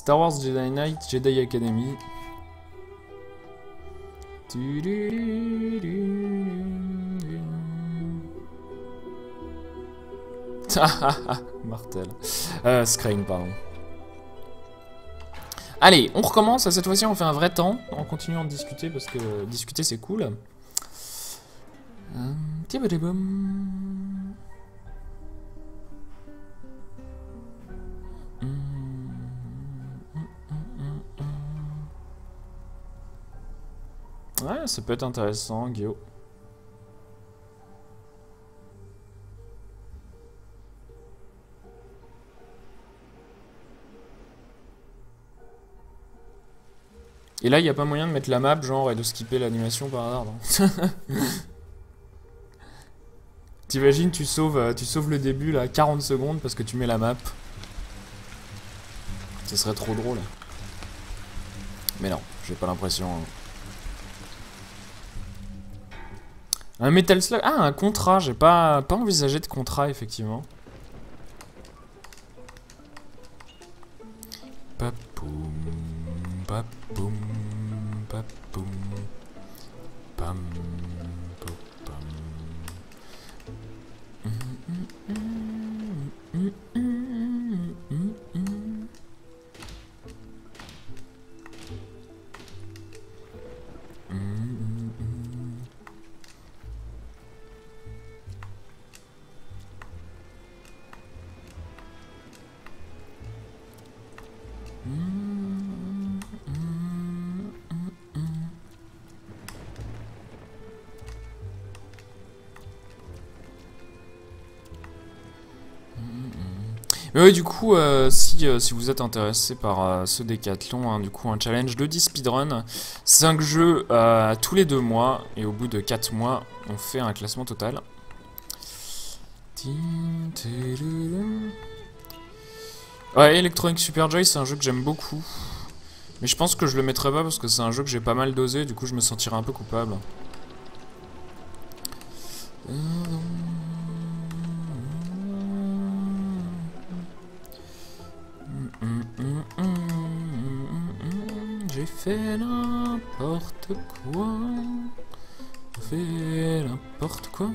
Star Wars Jedi Knight, Jedi Academy. Martel. Screen, pardon. Allez, on recommence. Cette fois-ci, on fait un vrai temps en continuant de discuter parce que discuter c'est cool. Ouais, ça peut être intéressant, Guillaume. Et là, il n'y a pas moyen de mettre la map, genre, et de skipper l'animation par hasard, non? T'imagines, tu sauves le début, là, 40 secondes, parce que tu mets la map. Ce serait trop drôle. Mais non, j'ai pas l'impression. Un Metal Slug... Ah, un contrat, j'ai pas envisagé de contrat, effectivement. Papoum, papoum, papoum, pam, pam, pam. Mais oui, du coup, si vous êtes intéressé par ce décathlon, hein, du coup, un challenge de 10 speedrun, 5 jeux tous les 2 mois, et au bout de 4 mois, on fait un classement total. Ouais, Electronic Super Joy, c'est un jeu que j'aime beaucoup. Mais je pense que je le mettrai pas parce que c'est un jeu que j'ai pas mal dosé, du coup, je me sentirais un peu coupable. J'ai fait n'importe quoi. J'ai fait n'importe quoi.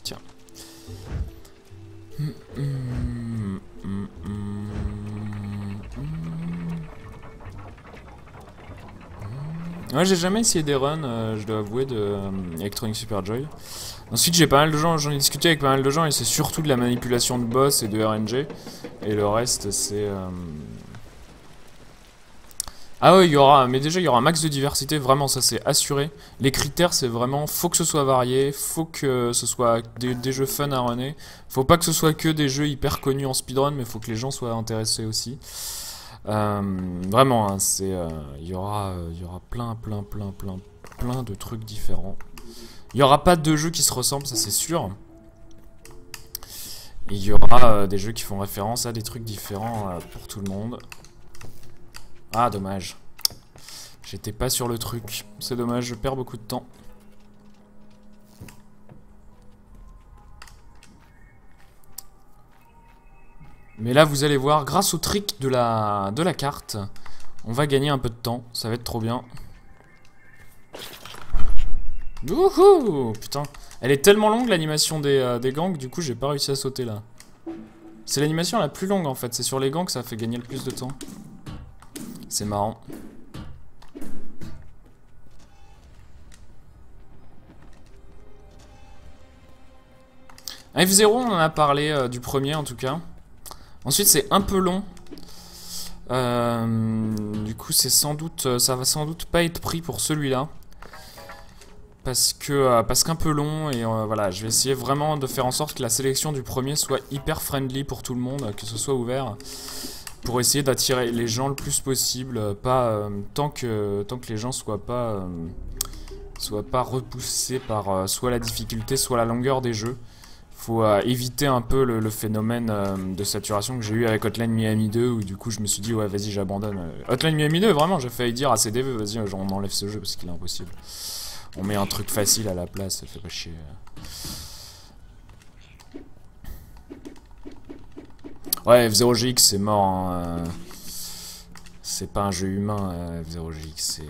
Tiens. Ouais, j'ai jamais essayé des runs, je dois avouer, de Electronic Super Joy. Ensuite, j'ai pas mal de gens, j'en ai discuté avec pas mal de gens, et c'est surtout de la manipulation de boss et de RNG. Et le reste, c'est... Ah ouais, il y aura, mais déjà il y aura un max de diversité, vraiment ça c'est assuré. Les critères c'est vraiment, faut que ce soit varié, faut que ce soit des jeux fun à runner. Faut pas que ce soit que des jeux hyper connus en speedrun, mais faut que les gens soient intéressés aussi. Vraiment, hein, c'est, il y aura plein de trucs différents. Il y aura pas de jeux qui se ressemblent, ça c'est sûr. Il y aura des jeux qui font référence à des trucs différents pour tout le monde. Ah, dommage. J'étais pas sur le truc. C'est dommage, je perds beaucoup de temps. Mais là, vous allez voir, grâce au trick de la carte, on va gagner un peu de temps. Ça va être trop bien. Wouhou! Putain. Elle est tellement longue, l'animation des gangs, du coup, j'ai pas réussi à sauter là. C'est l'animation la plus longue, en fait. C'est sur les gangs que ça fait gagner le plus de temps. C'est marrant. F0, on en a parlé du premier en tout cas. Ensuite, c'est un peu long. Du coup, c'est sans doute, ça va sans doute pas être pris pour celui-là. Parce qu'un peu long et voilà, je vais essayer vraiment de faire en sorte que la sélection du premier soit hyper friendly pour tout le monde, que ce soit ouvert. pour essayer d'attirer les gens le plus possible, pas tant que les gens soient pas repoussés par soit la difficulté, soit la longueur des jeux. Faut éviter un peu le phénomène de saturation que j'ai eu avec Hotline Miami 2 où du coup je me suis dit ouais vas-y j'abandonne. Hotline Miami 2 vraiment j'ai failli dire à CDV vas-y on enlève ce jeu parce qu'il est impossible. On met un truc facile à la place, ça fait pas chier. Ouais F0GX c'est mort hein. C'est pas un jeu humain F0GX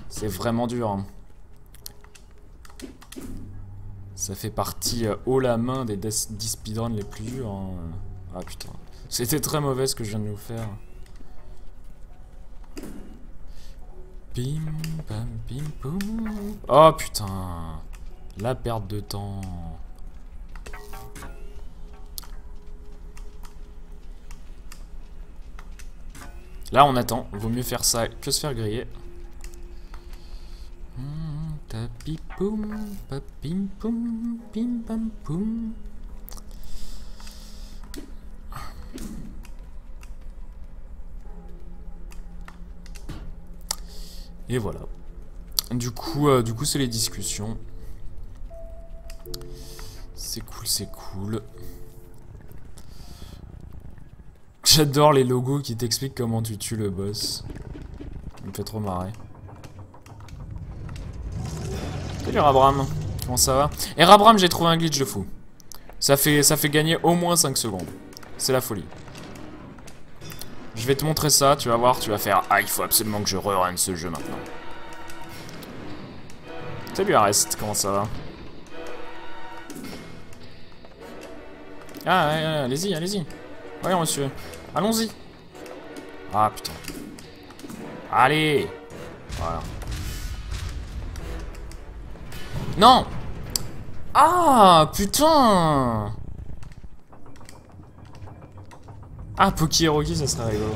c'est vraiment dur hein. Ça fait partie haut la main des 10 speedruns les plus durs. Hein. Ah putain. C'était très mauvais ce que je viens de nous faire. Bim bam bim boum. Oh putain. La perte de temps. Là on attend. Vaut mieux faire ça que se faire griller. Tapi poum, papim poum, pim pam poum. Et voilà. Du coup c'est les discussions. C'est cool, c'est cool. J'adore les logos qui t'expliquent comment tu tues le boss. Ça me fait trop marrer. Salut Rabram, comment ça va? Et Rabram, j'ai trouvé un glitch de fou. Ça fait gagner au moins 5 secondes. C'est la folie. Je vais te montrer ça, tu vas voir, tu vas faire ah il faut absolument que je rerun ce jeu maintenant. Salut Arrest, comment ça va? Ah ouais, allez-y, allez-y. Voyons monsieur, allons-y. Ah putain. Allez. Voilà. Non! Ah, putain! Ah, Poki Hiroki, ça serait rigolo.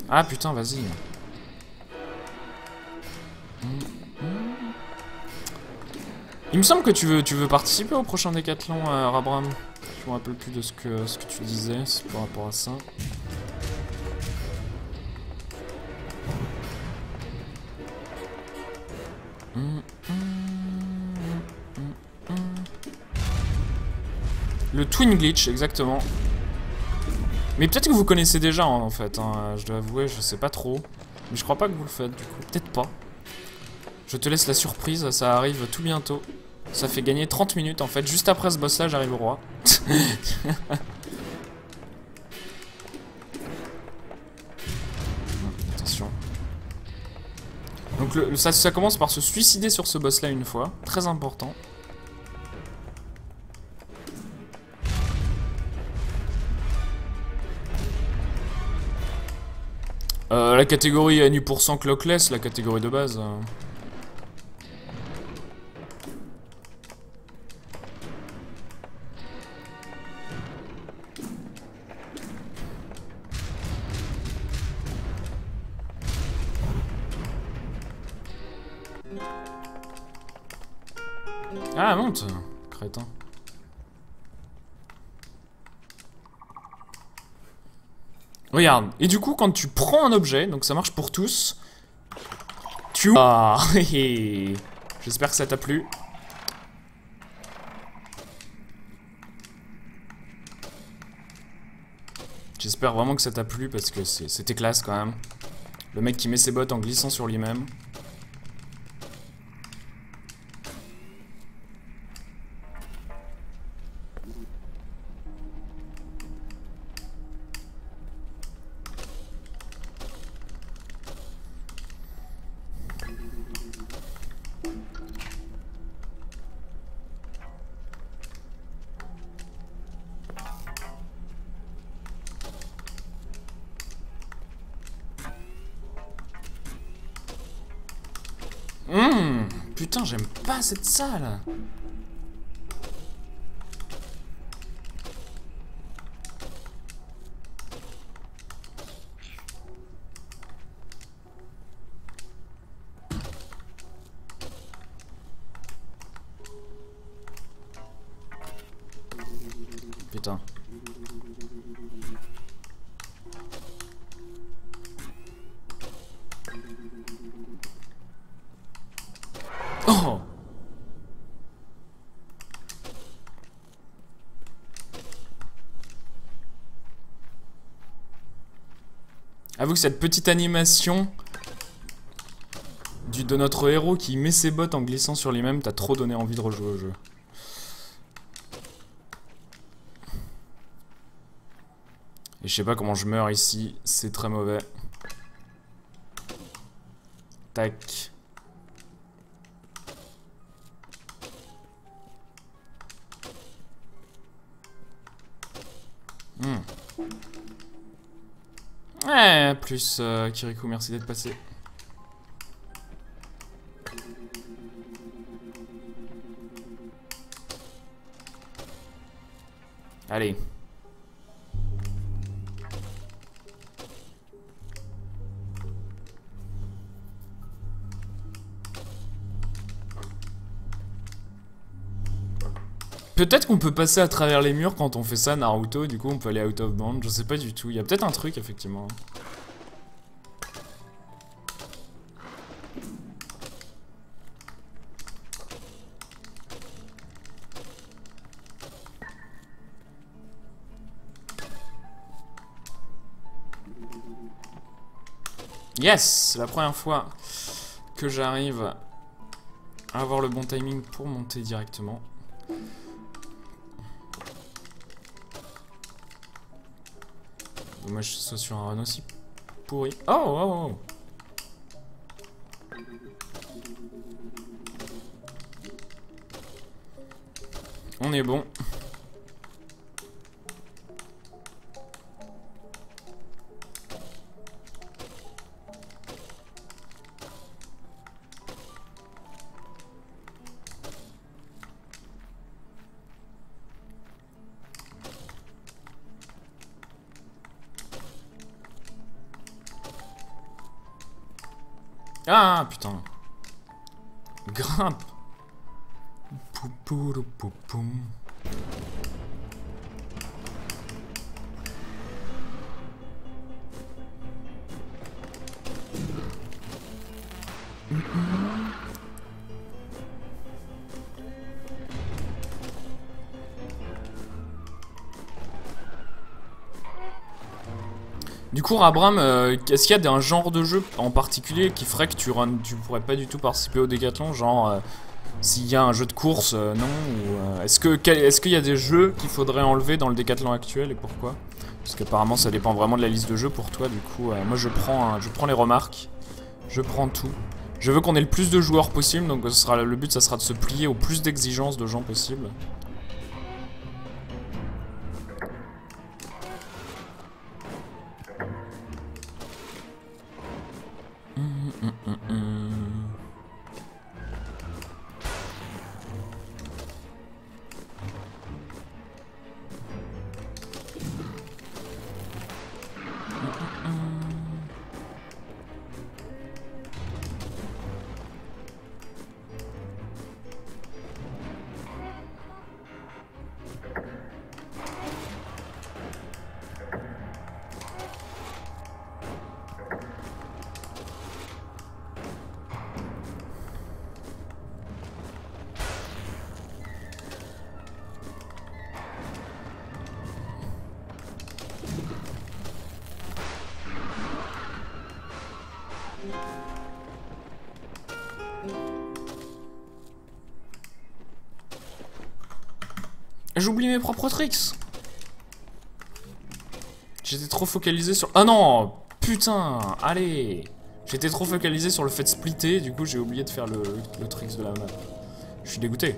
Ah, putain, vas-y. Il me semble que tu veux participer au prochain décathlon, Rabram. Je me rappelle plus de ce que tu disais par rapport à ça. Le Twin Glitch, exactement. Mais peut-être que vous connaissez déjà, hein, en fait. Hein, je dois avouer, je sais pas trop. Mais je crois pas que vous le faites, du coup. Peut-être pas. Je te laisse la surprise, ça arrive tout bientôt. Ça fait gagner 30 minutes, en fait. Juste après ce boss-là, j'arrive au roi. Attention. Donc ça commence par se suicider sur ce boss-là une fois. Très important. La catégorie NU% clockless, la catégorie de base. Ah, monte, crétin. Regarde, et du coup quand tu prends un objet, donc ça marche pour tous, tu... Ah, j'espère que ça t'a plu. J'espère vraiment que ça t'a plu parce que c'était classe quand même. Le mec qui met ses bottes en glissant sur lui-même. Putain, j'aime pas cette salle. Putain. Oh! Avoue que cette petite animation de notre héros qui met ses bottes en glissant sur lui-même, t'as trop donné envie de rejouer au jeu. Et je sais pas comment je meurs ici, c'est très mauvais. Tac. Ouais, plus Kirikou, merci d'être passé. Allez. Peut-être qu'on peut passer à travers les murs quand on fait ça, Naruto, du coup on peut aller out of bound, je sais pas du tout. Il y a peut-être un truc, effectivement. Yes! C'est la première fois que j'arrive à avoir le bon timing pour monter directement. Dommage que ce soit sur un run aussi pourri. Oh, oh, oh. On est bon. Ah putain. Grimpe. Poupoum. Du coup, Rabram, est-ce qu'il y a un genre de jeu en particulier qui ferait que tu pourrais pas du tout participer au décathlon? Genre, s'il y a un jeu de course, non? Ou, est-ce qu'il y a des jeux qu'il faudrait enlever dans le décathlon actuel et pourquoi? Parce qu'apparemment, ça dépend vraiment de la liste de jeux pour toi. Du coup, moi, je prends les remarques. Je prends tout. Je veux qu'on ait le plus de joueurs possible, donc le but, ça sera de se plier au plus d'exigences de gens possible. J'oublie mes propres tricks. J'étais trop focalisé sur... Ah non! Putain! Allez! J'étais trop focalisé sur le fait de splitter, du coup j'ai oublié de faire le tricks de la map. Je suis dégoûté.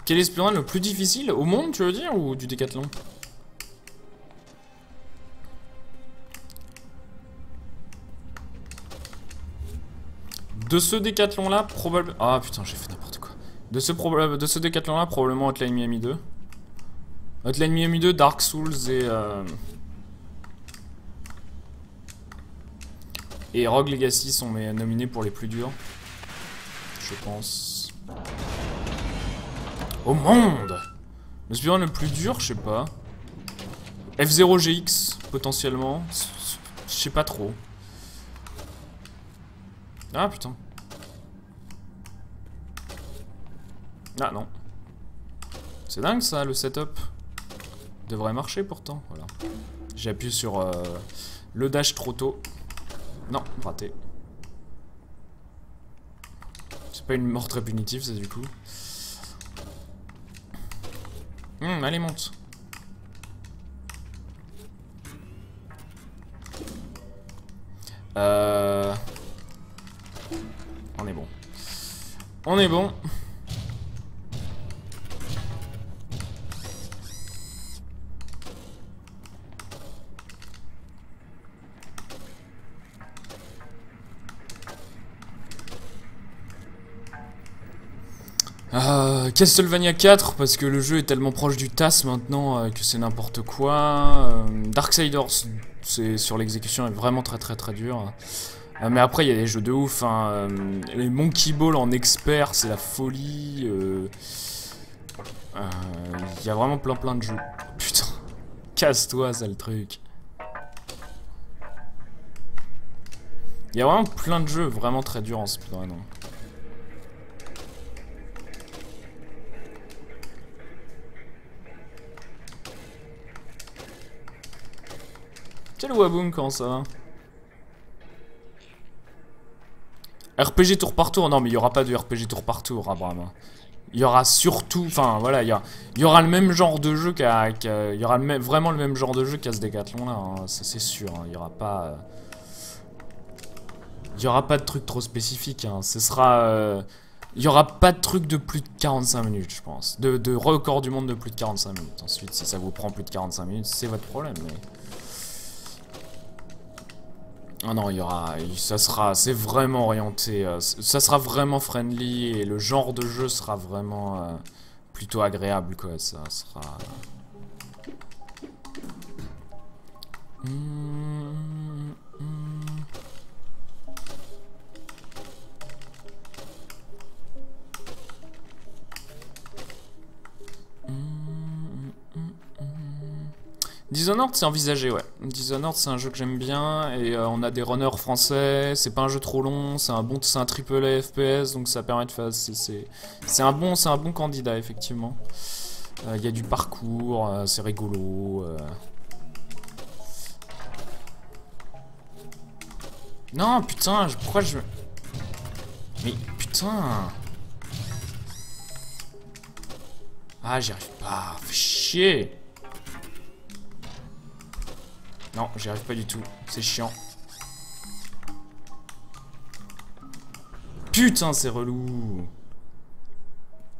Quel est le speedrun le plus difficile au monde, tu veux dire, ou du décathlon? De ce décathlon là, probablement... Ah putain, j'ai fait n'importe quoi. De ce décathlon là, probablement Hotline Miami 2. Hotline Miami 2, Dark Souls et Rogue Legacy sont mes nominés pour les plus durs. Je pense. Au monde. Le speedrun le plus dur, je sais pas. F0GX, potentiellement. Je sais pas trop. Ah putain. Ah non. C'est dingue ça, le setup. Devrait marcher pourtant, voilà. J'ai appuyé sur le dash trop tôt. Non, raté. C'est pas une mort très punitive, ça du coup. Allez, monte. On est bon. On est bon. Castlevania 4 parce que le jeu est tellement proche du TAS maintenant que c'est n'importe quoi. Darksiders, c'est sur l'exécution est vraiment très dur. Mais après il y a des jeux de ouf. Hein. Les Monkey Ball en expert, c'est la folie. Il y a vraiment plein de jeux. Putain, casse-toi, sale truc. Il y a vraiment plein de jeux vraiment très durs en speedrun. Quel Waboom, comment ça va? RPG tour par tour? Non, mais il n'y aura pas de RPG tour par tour, Abraham. Il y aura surtout, enfin voilà, il y aura le même genre de jeu il y aura vraiment le même genre de jeu qu'à ce Décathlon là, hein, ça c'est sûr. Hein, il y aura pas de truc trop spécifique. Hein, ce sera, il y aura pas de truc de plus de 45 minutes, je pense, de record du monde de plus de 45 minutes. Ensuite, si ça vous prend plus de 45 minutes, c'est votre problème. Mais... Ah non, il y aura, c'est vraiment orienté, ça sera vraiment friendly et le genre de jeu sera vraiment plutôt agréable quoi, ça sera... Dishonored c'est envisagé, ouais. Dishonored c'est un jeu que j'aime bien et on a des runners français, c'est pas un jeu trop long, c'est un triple A FPS donc ça permet de faire... C'est un bon candidat effectivement. Il y a du parcours, c'est rigolo. Non putain, pourquoi je... Mais putain... Ah j'y arrive pas, fais chier. Non, j'y arrive pas du tout. C'est chiant. Putain, c'est relou.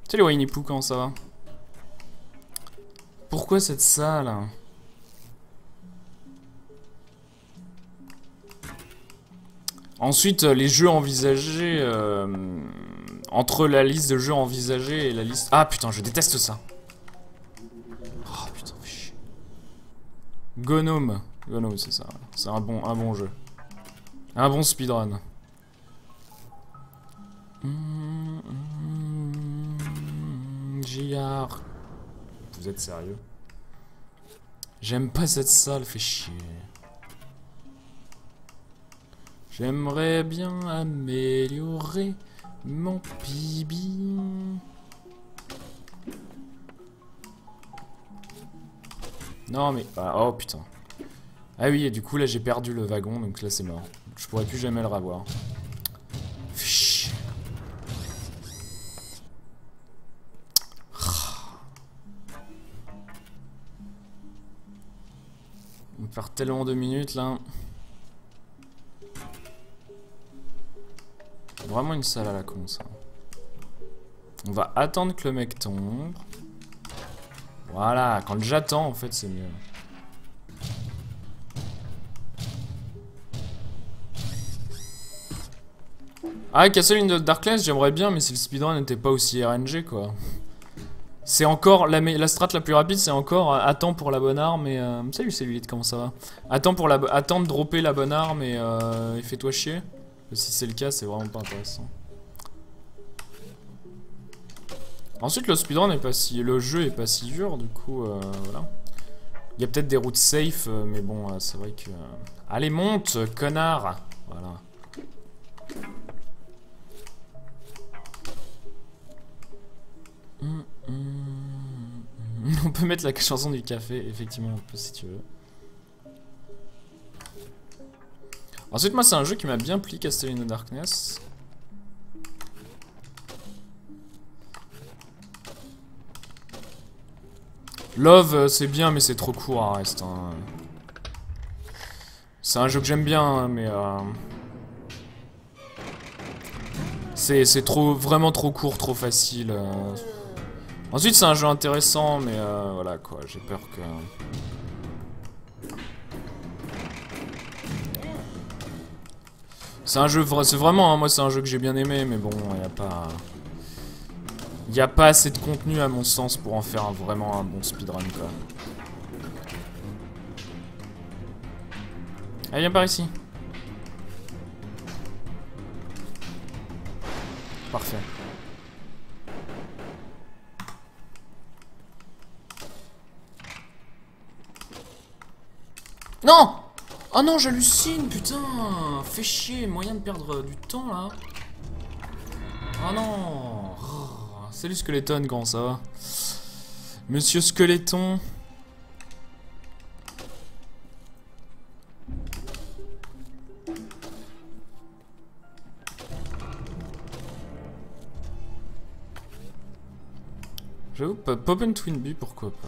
Salut Winnie Pooh, comment ça va? Pourquoi cette salle? Ensuite, les jeux envisagés... entre la liste de jeux envisagés et la liste... Ah putain, je déteste ça. Oh putain, fais chier. Gnome. Gnome, c'est ça. C'est un bon jeu. Un bon speedrun. JR. Vous êtes sérieux? J'aime pas cette salle, fait chier. J'aimerais bien améliorer mon pibi. Non mais... Ah, oh putain. Ah oui, et du coup là j'ai perdu le wagon, donc là c'est mort. Je pourrais plus jamais le revoir. Fichtre. On perd tellement de minutes là. Vraiment une salle à la con ça. On va attendre que le mec tombe. Voilà, quand j'attends en fait c'est mieux. Ah, Castle in the Darkness, j'aimerais bien, mais si le speedrun n'était pas aussi RNG, quoi. C'est encore la strat la plus rapide, c'est encore attends pour la bonne arme et salut Cellulite, comment ça va? Attends de dropper la bonne arme et fais-toi chier. Si c'est le cas, c'est vraiment pas intéressant. Ensuite, le speedrun est pas si... Le jeu est pas si dur, du coup, voilà. Il y a peut-être des routes safe, mais bon, c'est vrai que... Allez, monte, connard! Voilà. On peut mettre la chanson du café, effectivement, on peut si tu veux. Ensuite, moi, c'est un jeu qui m'a bien plu, Castle in the Darkness. Love, c'est bien, mais c'est trop court à reste. Hein. C'est un jeu que j'aime bien, hein, mais... c'est trop, vraiment trop court, trop facile. Ensuite, c'est un jeu intéressant, mais voilà quoi, j'ai peur que... C'est un jeu, c'est vraiment, hein, moi c'est un jeu que j'ai bien aimé, mais bon, il n'y a pas assez de contenu à mon sens pour en faire vraiment un bon speedrun quoi. Allez, viens par ici. Parfait. Non! Oh non, j'hallucine, putain! Fais chier, moyen de perdre du temps là. Oh non! Oh, salut Skeleton, comment ça va? Monsieur Skeleton. J'avoue, Pop and Twinbee, pourquoi pas?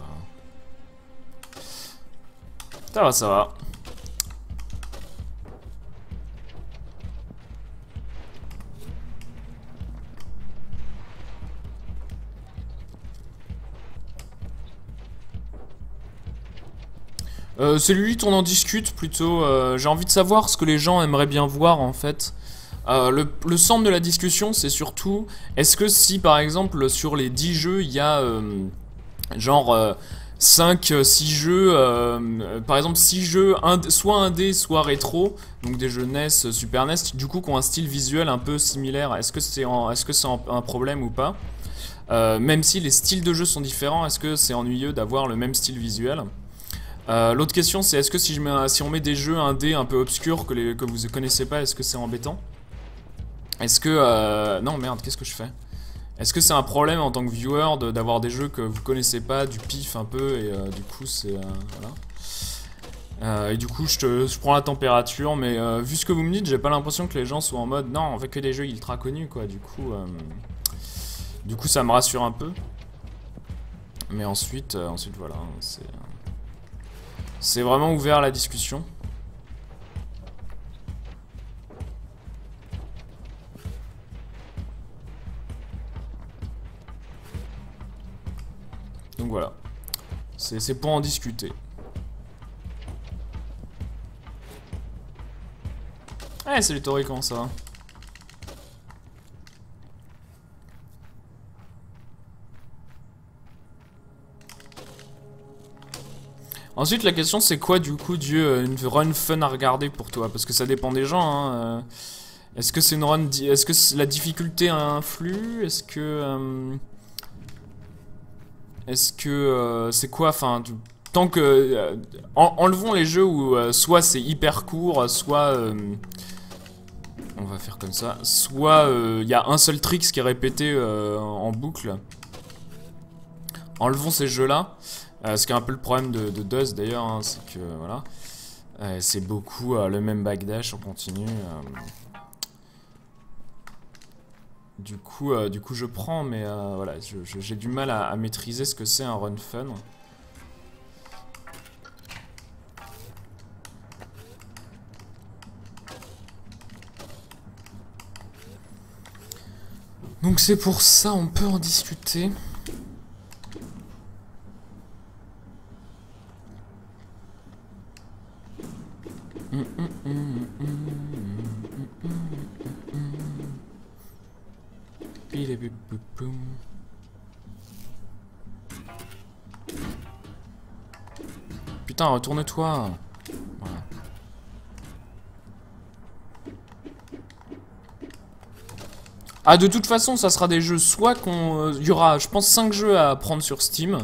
Ça va, ça va. Cellulite, on en discute plutôt. J'ai envie de savoir ce que les gens aimeraient bien voir en fait. Le centre de la discussion, c'est surtout est-ce que si par exemple sur les 10 jeux, il y a genre 5, 6 jeux, par exemple 6 jeux, soit indé, soit rétro, donc des jeux NES, Super NES, du coup qui ont un style visuel un peu similaire, est-ce que c'est un problème ou pas? Même si les styles de jeu sont différents, est-ce que c'est ennuyeux d'avoir le même style visuel? L'autre question c'est est-ce que si on met des jeux indé un peu obscurs que vous ne connaissez pas, est-ce que c'est embêtant? Est-ce que... non merde, qu'est-ce que je fais? Est-ce que c'est un problème en tant que viewer d'avoir des jeux que vous connaissez pas, du pif un peu, et du coup c'est... voilà. Et du coup je prends la température, mais vu ce que vous me dites, j'ai pas l'impression que les gens soient en mode non, on fait que des jeux ultra connus quoi, du coup ça me rassure un peu. Mais ensuite voilà, c'est vraiment ouvert à la discussion. Donc voilà, c'est pour en discuter. Eh, salut Tori, comment ça va? Ensuite, la question c'est quoi du coup, une run fun à regarder pour toi? Parce que ça dépend des gens, hein. Est-ce que c'est une run... Est-ce que la difficulté influe? Est-ce que... c'est quoi? Enfin, tant que... enlevons les jeux où soit c'est hyper court, soit... on va faire comme ça. Soit il y a un seul trick qui est répété en boucle. Enlevons ces jeux-là. Ce qui est un peu le problème de Dust d'ailleurs, hein, c'est que voilà. C'est beaucoup le même backdash en continu. Du coup, je prends, mais voilà, j'ai du mal à maîtriser ce que c'est un run fun. Donc c'est pour ça, on peut en discuter. Putain, retourne-toi. Voilà. Ah, de toute façon, ça sera des jeux soit qu'on... Il y aura, je pense, 5 jeux à prendre sur Steam,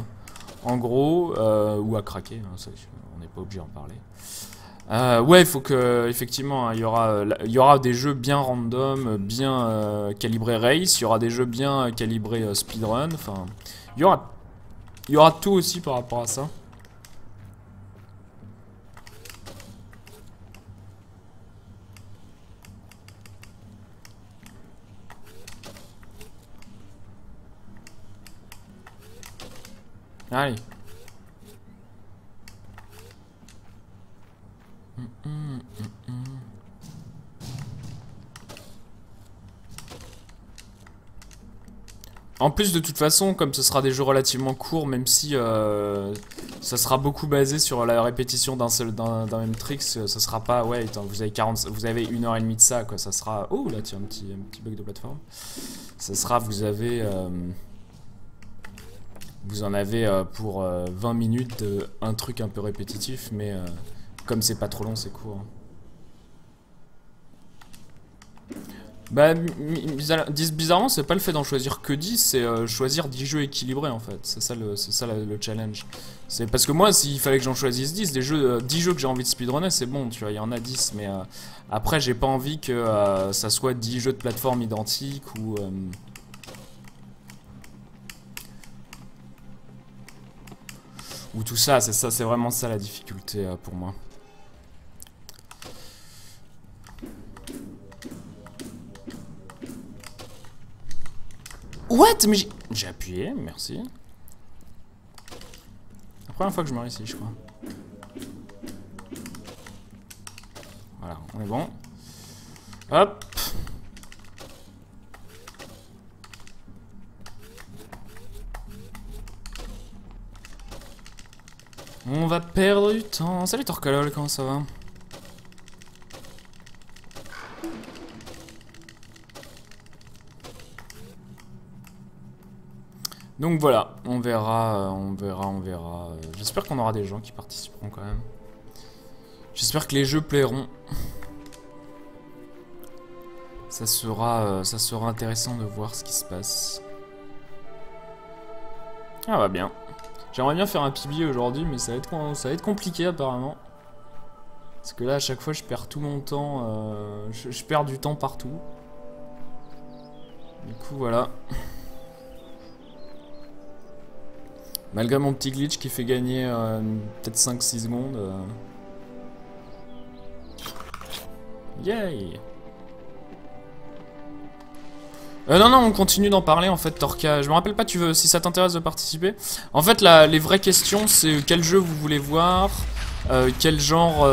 en gros, ou à craquer, hein, ça, on n'est pas obligé d'en parler. Ouais, il faut que, effectivement, il y aura des jeux bien random, bien calibrés race, il y aura des jeux bien calibrés speedrun, enfin, il y aura tout aussi par rapport à ça. Allez. En plus, de toute façon, comme ce sera des jeux relativement courts, même si ça sera beaucoup basé sur la répétition d'un même trick, ça sera pas, ouais, attends, vous avez 1h30 de ça, quoi, ça sera, oh là, tiens, un petit bug de plateforme. Ça sera, vous en avez pour 20 minutes de un truc un peu répétitif, mais comme c'est pas trop long, c'est court. Bah, bizarrement, c'est pas le fait d'en choisir que 10, c'est choisir 10 jeux équilibrés en fait. C'est ça le challenge. C'est parce que moi, s'il fallait que j'en choisisse 10, 10 jeux que j'ai envie de speedrunner, c'est bon, tu vois, il y en a 10. Mais après, j'ai pas envie que ça soit 10 jeux de plateforme identiques ou tout ça, c'est vraiment ça la difficulté pour moi. What? Mais j'ai appuyé, merci. La première fois que je me réussis, je crois. Voilà, on est bon. Hop. On va perdre du temps. Salut Torkalol, comment ça va? Donc voilà, on verra. J'espère qu'on aura des gens qui participeront quand même. J'espère que les jeux plairont. Ça sera intéressant de voir ce qui se passe. Ah va bien. J'aimerais bien faire un PB aujourd'hui, mais ça va être compliqué apparemment. Parce que là, à chaque fois, je perds tout mon temps. Je perds du temps partout. Du coup, voilà. Malgré mon petit glitch qui fait gagner peut-être 5-6 secondes. Yay! Non, on continue d'en parler en fait, Torka. Je me rappelle pas, si ça t'intéresse de participer. En fait, les vraies questions, c'est quel jeu vous voulez voir, quel genre.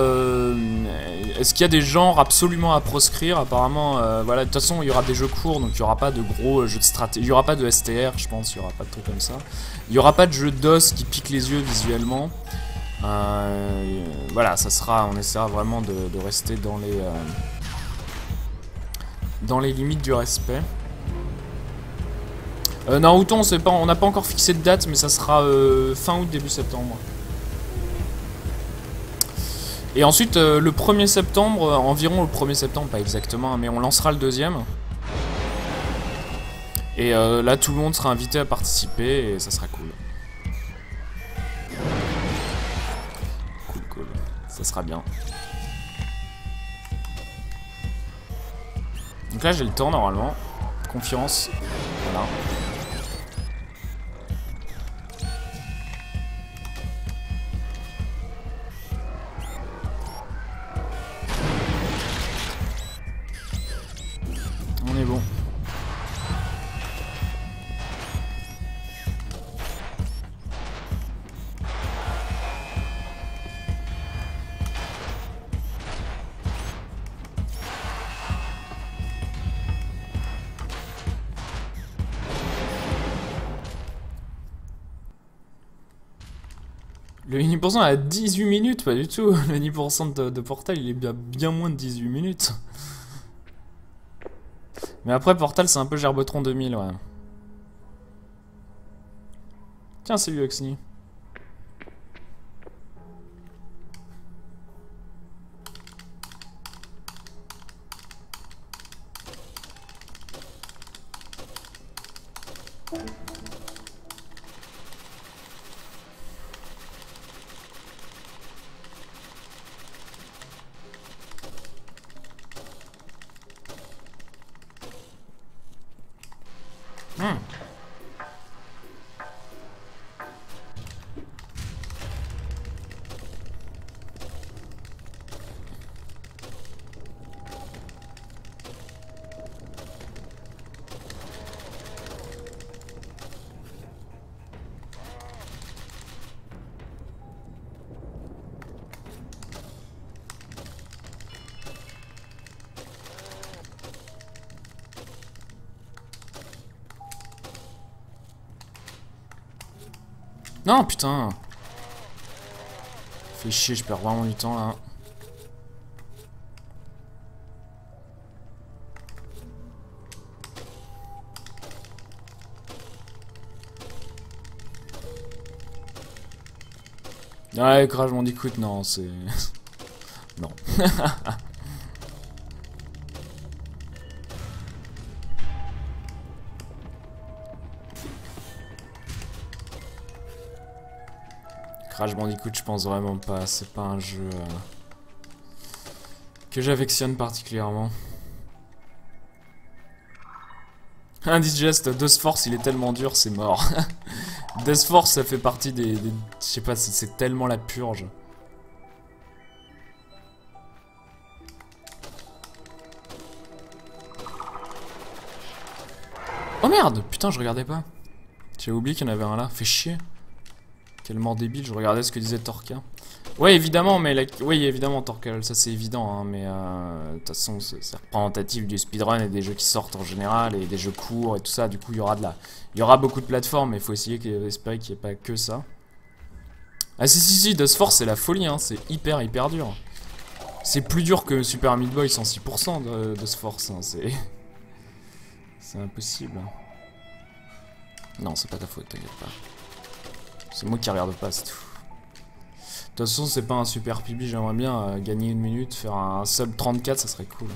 Est-ce qu'il y a des genres absolument à proscrire? Apparemment, voilà. De toute façon, il y aura des jeux courts, donc il y aura pas de gros jeux de stratégie. Il y aura pas de STR, je pense. Il y aura pas de trucs comme ça. Il y aura pas de jeux d'os qui piquent les yeux visuellement. Voilà, on essaiera vraiment de rester dans les limites du respect. Naruto, on n'a pas encore fixé de date, mais ça sera fin août, début septembre. Et ensuite, le 1er septembre, environ le 1er septembre, pas exactement, mais on lancera le deuxième. Et là, tout le monde sera invité à participer et ça sera cool. Cool. Ça sera bien. Donc là, j'ai le temps normalement. Confiance. Voilà. On est bon. Le Unipercent à 18 minutes, pas du tout. Le Unipercent de Portal, il est bien moins de 18 minutes. Mais après, Portal, c'est un peu Gerbetron 2000, ouais. Tiens, salut Oxney. Non, putain. Fait chier, je perds vraiment du temps là. Ouais, Crash Bandicoot, non, c'est... non. Crash Bandicoot, je pense vraiment pas. C'est pas un jeu que j'affectionne particulièrement. Indigest, Death Force, il est tellement dur, c'est mort. Death Force, ça fait partie des je sais pas, c'est tellement la purge. Oh merde, putain, je regardais pas. J'ai oublié qu'il y en avait un là, fait chier. Quel mort débile, je regardais ce que disait Torka. Ouais, évidemment, mais oui, évidemment, Torka, ça c'est évident, hein, mais de toute façon, c'est représentatif du speedrun et des jeux qui sortent en général, et des jeux courts et tout ça, du coup, il y aura beaucoup de plateformes, mais il faut espérer qu'il n'y ait pas que ça. Ah si, Dust Force, c'est la folie, hein, c'est hyper dur. C'est plus dur que Super Meat Boy 106% de Dust Force, hein, c'est... c'est impossible. Non, c'est pas ta faute, t'inquiète pas. C'est moi qui regarde pas, c'est tout. De toute façon, c'est pas un super PB, j'aimerais bien gagner une minute, faire un sub 34, ça serait cool.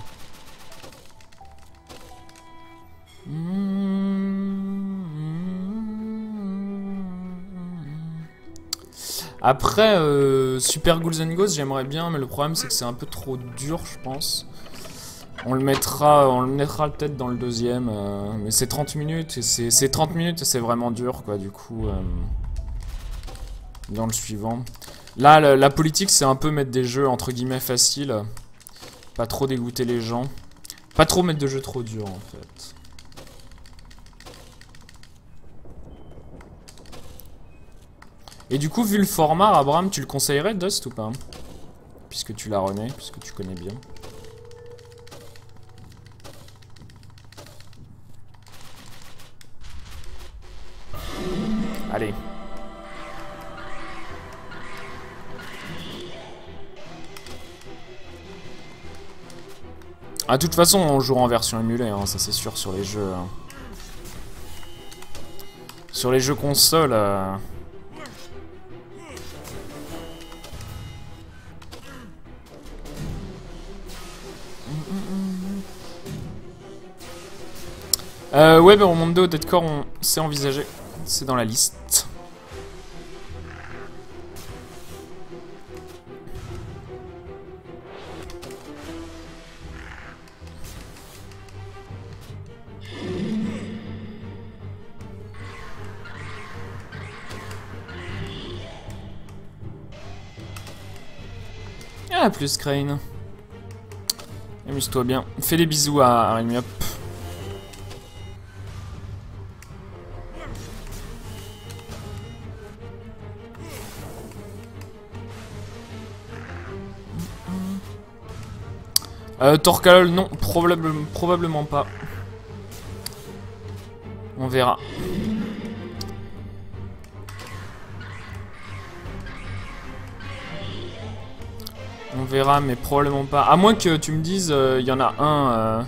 Après, Super Ghouls and Ghosts, j'aimerais bien, mais le problème c'est que c'est un peu trop dur, je pense. On le mettra peut-être dans le deuxième, mais c'est 30 minutes, et c'est 30 minutes et c'est vraiment dur, quoi, du coup... dans le suivant. Là, la politique, c'est un peu mettre des jeux entre guillemets faciles. Pas trop dégoûter les gens. Pas trop mettre de jeux trop durs, en fait. Et du coup, vu le format, Abraham, tu le conseillerais, Dust, ou pas? Puisque tu l'as rené, puisque tu connais bien. Allez. Ah, de toute façon, on jouera en version émulée, hein, ça c'est sûr, sur les jeux... Sur les jeux consoles... ouais, bah, au monde 2, Deadcore, c'est envisagé. C'est dans la liste. Ah, plus Crane. Amuse-toi bien. Fais des bisous à Rémi Hop. Torkalol, non, probablement pas. On verra. On verra, mais probablement pas. À moins que tu me dises, il y en a un...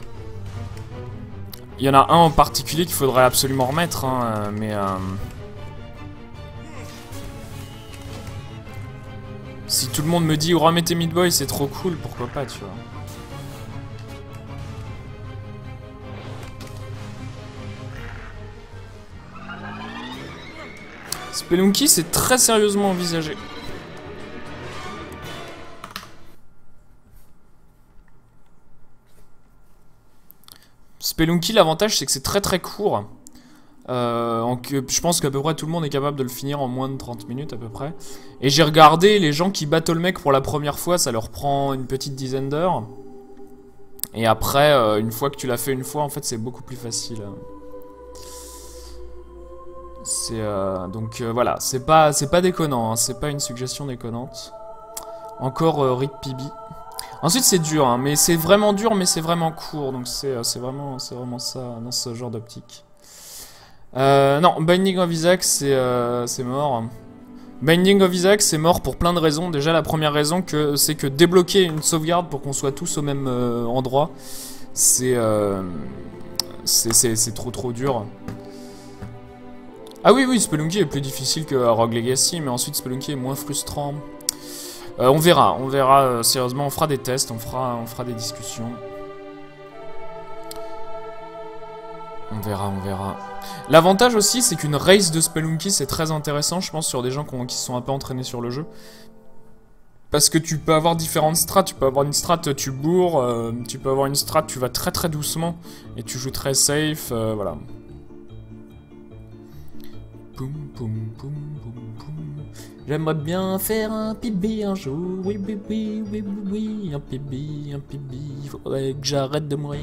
Il y en a un en particulier qu'il faudrait absolument remettre, hein, mais... Si tout le monde me dit, oh, remettez Meat Boy, c'est trop cool, pourquoi pas, tu vois. Spelunky, c'est très sérieusement envisagé. Spelunky, l'avantage, c'est que c'est très très court. Je pense qu'à peu près tout le monde est capable de le finir en moins de 30 minutes à peu près. Et j'ai regardé les gens qui battent le mec pour la première fois, ça leur prend une petite dizaine d'heures. Et après, une fois que tu l'as fait une fois, en fait c'est beaucoup plus facile. Donc voilà, c'est pas déconnant, hein, c'est pas une suggestion déconnante. Encore Rip Pibi. Ensuite c'est dur, hein, mais c'est vraiment dur, mais c'est vraiment court, donc c'est vraiment ça dans ce genre d'optique. Non, Binding of Isaac c'est mort. Binding of Isaac c'est mort pour plein de raisons. Déjà la première raison c'est que débloquer une sauvegarde pour qu'on soit tous au même endroit, c'est trop dur. Ah oui, Spelunky est plus difficile que Rogue Legacy, mais ensuite Spelunky est moins frustrant. On verra, sérieusement, on fera des tests, on fera des discussions. On verra. L'avantage aussi, c'est qu'une race de Spelunky, c'est très intéressant, je pense, sur des gens qui se sont un peu entraînés sur le jeu. Parce que tu peux avoir différentes strats, tu peux avoir une strat, tu bourres, tu peux avoir une strat, tu vas très très doucement, et tu joues très safe, voilà. J'aimerais bien faire un pibi un jour, oui, un pibi, faudrait que j'arrête de mourir.